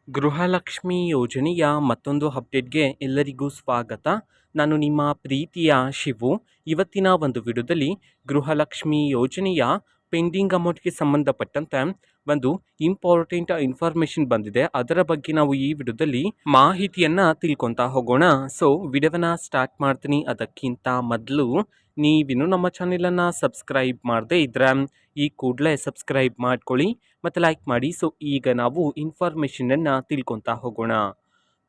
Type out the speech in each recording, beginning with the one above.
ಗೃಹಲಕ್ಷ್ಮಿ ಯೋಜನೆಯ ಮತ್ತೊಂದು ಅಪ್ಡೇಟ್ಗೆ ಎಲ್ಲರಿಗೂ ಸ್ವಾಗತ. ನಾನು ನಿಮ್ಮ ಪ್ರೀತಿಯ ಶಿವು. ಇವತ್ತಿನ ಒಂದು ವಿಡಿಯೋದಲ್ಲಿ ಗೃಹಲಕ್ಷ್ಮಿ ಯೋಜನೆಯ ಪೆಂಡಿಂಗ್ ಅಮೌಂಟ್ಗೆ ಸಂಬಂಧಪಟ್ಟಂತೆ ಒಂದು ಇಂಪಾರ್ಟೆಂಟ್ ಇನ್ಫಾರ್ಮೇಷನ್ ಬಂದಿದೆ. ಅದರ ಬಗ್ಗೆ ನಾವು ಈ ವಿಡಿಯೋದಲ್ಲಿ ಮಾಹಿತಿಯನ್ನು ತಿಳ್ಕೊತಾ ಹೋಗೋಣ. ಸೊ ವಿಡಿಯೋನ ಸ್ಟಾರ್ಟ್ ಮಾಡ್ತೀನಿ. ಅದಕ್ಕಿಂತ ಮೊದಲು ನೀವಿನ್ನು ನಮ್ಮ ಚಾನೆಲನ್ನು ಸಬ್ಸ್ಕ್ರೈಬ್ ಮಾಡದೇ ಇದ್ರೆ ಈ ಕೂಡಲೇ ಸಬ್ಸ್ಕ್ರೈಬ್ ಮಾಡ್ಕೊಳ್ಳಿ ಮತ್ತು ಲೈಕ್ ಮಾಡಿ. ಸೊ ಈಗ ನಾವು ಇನ್ಫಾರ್ಮೇಷನನ್ನು ತಿಳ್ಕೊತಾ ಹೋಗೋಣ.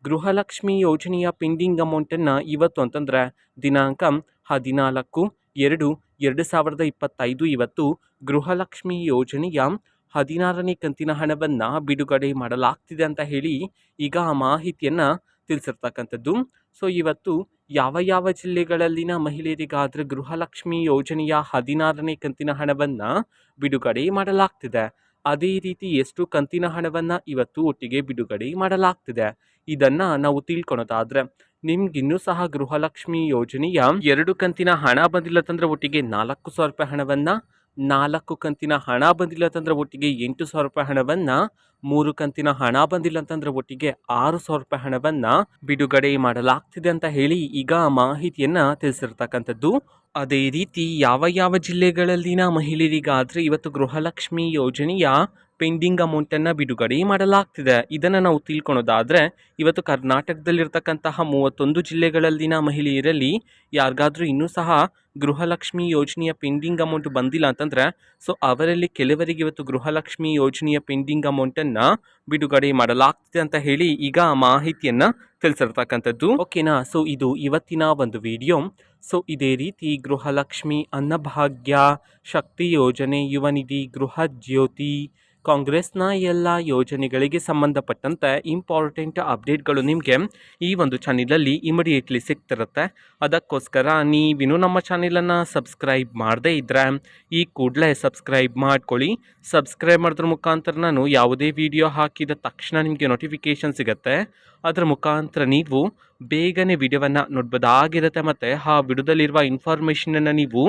ಗೃಹಲಕ್ಷ್ಮಿ ಯೋಜನೆಯ ಪೆಂಡಿಂಗ್ ಅಮೌಂಟನ್ನು ಇವತ್ತು ಅಂತಂದರೆ ದಿನಾಂಕ 14/2/2025 ಇವತ್ತು ಗೃಹಲಕ್ಷ್ಮಿ ಯೋಜನೆಯ 16ನೇ ಕಂತಿನ ಹಣವನ್ನು ಬಿಡುಗಡೆ ಮಾಡಲಾಗ್ತಿದೆ ಅಂತ ಹೇಳಿ ಈಗ ಆ ಮಾಹಿತಿಯನ್ನು ತಿಳಿಸಿರ್ತಕ್ಕಂಥದ್ದು. ಸೊ ಇವತ್ತು ಯಾವ ಜಿಲ್ಲೆಗಳಲ್ಲಿನ ಮಹಿಳೆಯರಿಗಾದರೆ ಗೃಹಲಕ್ಷ್ಮಿ ಯೋಜನೆಯ 16ನೇ ಕಂತಿನ ಹಣವನ್ನು ಬಿಡುಗಡೆ ಮಾಡಲಾಗ್ತಿದೆ, ಅದೇ ರೀತಿ ಎಷ್ಟು ಕಂತಿನ ಹಣವನ್ನು ಇವತ್ತು ಒಟ್ಟಿಗೆ ಬಿಡುಗಡೆ ಮಾಡಲಾಗ್ತಿದೆ ಇದನ್ನು ನಾವು ತಿಳ್ಕೊಳೋದಾದರೆ, ನಿಮ್ಗಿನ್ನೂ ಸಹ ಗೃಹಲಕ್ಷ್ಮಿ ಯೋಜನೆಯ 2 ಕಂತಿನ ಹಣ ಬಂದಿಲ್ಲ ತಂದರೆ ಒಟ್ಟಿಗೆ 4,000 ರೂಪಾಯಿ ಹಣವನ್ನು, 4 ಕಂತಿನ ಹಣ ಬಂದಿಲ್ಲ ಅಂತಂದರೆ ಒಟ್ಟಿಗೆ 8,000 ರೂಪಾಯಿ ಹಣವನ್ನು, 3 ಕಂತಿನ ಹಣ ಬಂದಿಲ್ಲ ಅಂತಂದರೆ ಒಟ್ಟಿಗೆ 6,000 ರೂಪಾಯಿ ಹಣವನ್ನು ಬಿಡುಗಡೆ ಮಾಡಲಾಗ್ತಿದೆ ಅಂತ ಹೇಳಿ ಈಗ ಮಾಹಿತಿಯನ್ನು ತಿಳಿಸಿರ್ತಕ್ಕಂಥದ್ದು. ಅದೇ ರೀತಿ ಯಾವ ಜಿಲ್ಲೆಗಳಲ್ಲಿನ ಮಹಿಳೆಯರಿಗಾದರೆ ಇವತ್ತು ಗೃಹಲಕ್ಷ್ಮಿ ಯೋಜನೆಯ ಪೆಂಡಿಂಗ್ ಅಮೌಂಟನ್ನು ಬಿಡುಗಡೆ ಮಾಡಲಾಗ್ತಿದೆ ಇದನ್ನು ನಾವು ತಿಳ್ಕೊಳೋದಾದರೆ, ಇವತ್ತು ಕರ್ನಾಟಕದಲ್ಲಿರ್ತಕ್ಕಂತಹ 31 ಜಿಲ್ಲೆಗಳಲ್ಲಿನ ಮಹಿಳೆಯರಲ್ಲಿ ಯಾರಿಗಾದರೂ ಇನ್ನೂ ಸಹ ಗೃಹಲಕ್ಷ್ಮಿ ಯೋಜನೆಯ ಪೆಂಡಿಂಗ್ ಅಮೌಂಟ್ ಬಂದಿಲ್ಲ ಅಂತಂದರೆ, ಸೊ ಅವರಲ್ಲಿ ಕೆಲವರಿಗೆ ಇವತ್ತು ಗೃಹಲಕ್ಷ್ಮಿ ಯೋಜನೆಯ ಪೆಂಡಿಂಗ್ ಅಮೌಂಟನ್ನು ಬಿಡುಗಡೆ ಮಾಡಲಾಗ್ತಿದೆ ಅಂತ ಹೇಳಿ ಈಗ ಮಾಹಿತಿಯನ್ನು ತಿಳಿಸಿರ್ತಕ್ಕಂಥದ್ದು. ಓಕೆನಾ. ಸೊ ಇದು ಇವತ್ತಿನ ಒಂದು ವಿಡಿಯೋ. ಸೊ ಇದೇ ರೀತಿ ಗೃಹಲಕ್ಷ್ಮಿ, ಅನ್ನಭಾಗ್ಯ, ಶಕ್ತಿ ಯೋಜನೆ, ಯುವ ನಿಧಿ, ಗೃಹ ಜ್ಯೋತಿ, ಕಾಂಗ್ರೆಸ್ನ ಎಲ್ಲ ಯೋಜನೆಗಳಿಗೆ ಸಂಬಂಧಪಟ್ಟಂತೆ ಇಂಪಾರ್ಟೆಂಟ್ ಅಪ್ಡೇಟ್ಗಳು ನಿಮಗೆ ಈ ಒಂದು ಚಾನಲಲ್ಲಿ ಇಮಿಡಿಯೇಟ್ಲಿ ಸಿಗ್ತಿರುತ್ತೆ. ಅದಕ್ಕೋಸ್ಕರ ನೀವಿನ್ನೂ ನಮ್ಮ ಚಾನಲನ್ನು ಸಬ್ಸ್ಕ್ರೈಬ್ ಮಾಡದೇ ಇದ್ದರೆ ಈ ಕೂಡಲೇ ಸಬ್ಸ್ಕ್ರೈಬ್ ಮಾಡ್ಕೊಳ್ಳಿ. ಸಬ್ಸ್ಕ್ರೈಬ್ ಮಾಡೋದ್ರ ಮುಖಾಂತರ ನಾನು ಯಾವುದೇ ವಿಡಿಯೋ ಹಾಕಿದ ತಕ್ಷಣ ನಿಮಗೆ ನೋಟಿಫಿಕೇಷನ್ ಸಿಗುತ್ತೆ. ಅದರ ಮುಖಾಂತರ ನೀವು ಬೇಗನೆ ವಿಡಿಯೋವನ್ನು ನೋಡ್ಬೋದಾಗಿರುತ್ತೆ ಮತ್ತು ಆ ವಿಡಿಯೋದಲ್ಲಿರುವ ಇನ್ಫಾರ್ಮೇಷನನ್ನು ನೀವು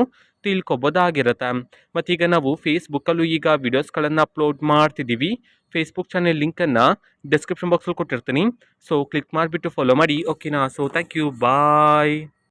ತಿಳ್ಕೊಬೋದಾಗಿರುತ್ತೆ. ಮತ್ತೀಗ ನಾವು ಫೇಸ್ಬುಕ್ಕಲ್ಲೂ ಈಗ ವಿಡಿಯೋಸ್ಗಳನ್ನು ಅಪ್ಲೋಡ್ ಮಾಡ್ತಿದ್ದೀವಿ. ಫೇಸ್ಬುಕ್ ಚಾನೆಲ್ ಲಿಂಕನ್ನು ಡಿಸ್ಕ್ರಿಪ್ಷನ್ ಬಾಕ್ಸಲ್ಲಿ ಕೊಟ್ಟಿರ್ತೀನಿ. ಸೊ ಕ್ಲಿಕ್ ಮಾಡಿಬಿಟ್ಟು ಫಾಲೋ ಮಾಡಿ. ಓಕೆನಾ. So thank you, bye.